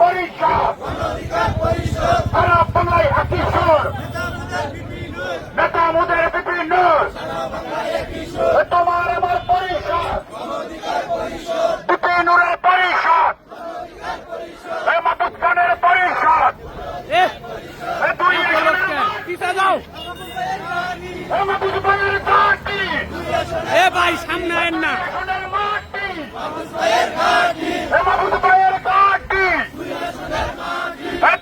পরিষদ সারা বাংলায় একই সুর নেতা মোদের বিভিন্ন তোমার আমার পরিষদ বিপিনুরের পরিষদ মাহবুব খানের পরিষদ মাহবুব ভাইয়ের ঘাটি ভাই সামনে আয়েন না মাহবুব ভাইয়ের ঘাটি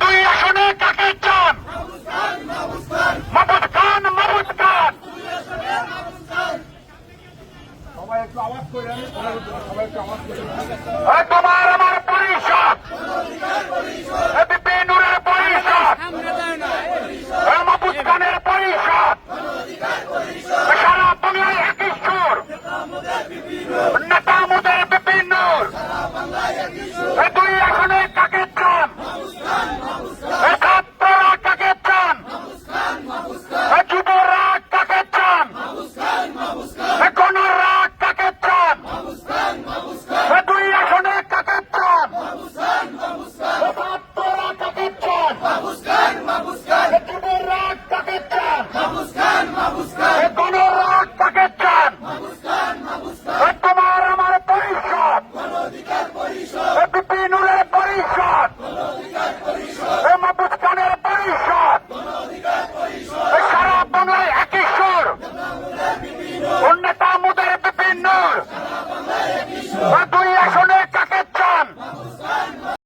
দুই আসনে কাকে চান মাহবুব খান মাহবুব খান সবাই একটু আওয়াজ করেন, সবাই একটু আওয়াজ করেন।